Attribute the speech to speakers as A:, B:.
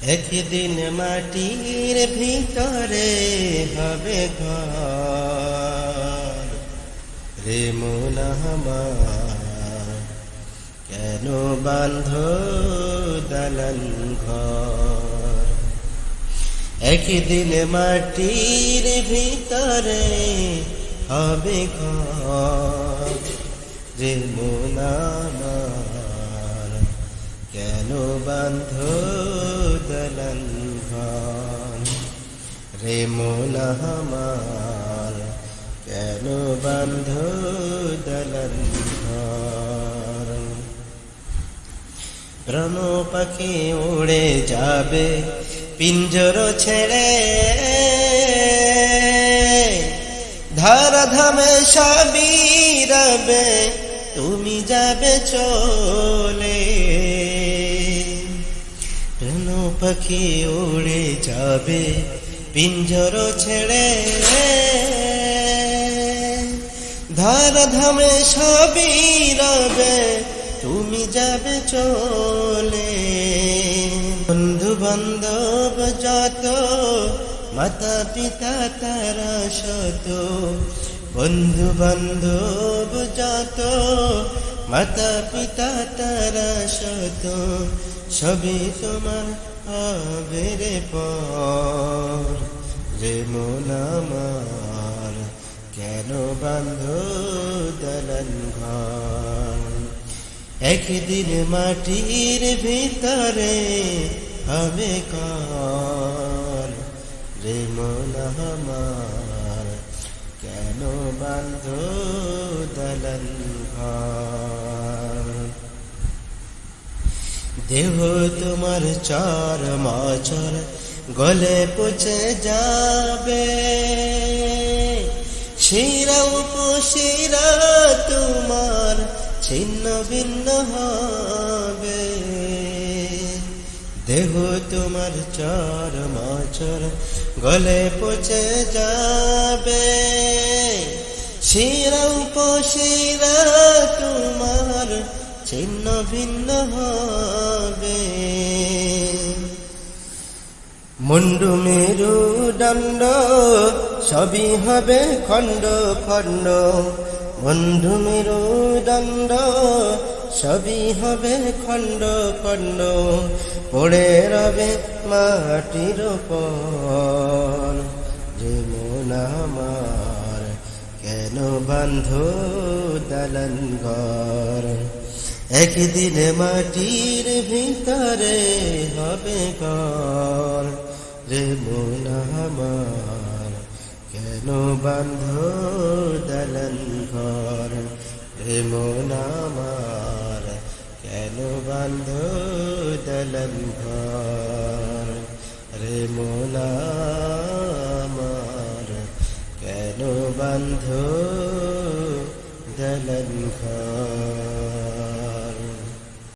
A: একদিন মাটির ভিতরে হবে ঘর রে মন আমার, কেন বাঁধ দালান ঘর। একদিন মাটির ভিতরে হবে ঘর রে মন আমার, কেন বাঁধ দালান ঘর রে মন আমার, কেন বাঁধ দালান ঘর। প্রাণ পাখি উড়ে যাবে পিঞ্জর ছেড়ে, ধরাধামে সবই রবে, তুমি যাবে চলে। প্রাণ পাখি উড়ে যাবে পিঞ্জর ছেড়ে, ধরাধামে সবই রবে, তুমি যাবে চলে। বন্ধু বান্ধব যত, মাতা পিতা তারা শত, বন্ধু বান্ধব যত, মাতা পিতা তারা শত, সবই তোমার হবে রে পর রে মন আমার, কেন বাঁধ দালান ঘর। একদিন মাটির ভিতরে হবে ঘর রে মন আমার, কেন বাঁধ দালান ঘর। দেহ তোমার চার মাচর গলে পচে যাবে, শিরা উপশিরা তোমার ছিন্ন ভিন্ন হবে। দেহ তোমার চার মাচর গলে পচে যাবে, শিরা উপশিরা তোমার ছিন্ন ভিন্ন হবে। মুন্ডু মেরু দণ্ড সবই হবে খণ্ড খণ্ড, মুন্ডু মেরু দণ্ড সবই হবে খণ্ড খণ্ড, পড়ে রবে মাটির উপর রে মন আমার, কেন বাঁধ দালান ঘর। একদিন মাটির ভিতরে হবে ঘর রে মন আমার, কেন বাঁধ দালান ঘর রে মন আমার, কেন বাঁধ দালান ঘর রে মন আমার, কেন বাঁধ দালান ঘর।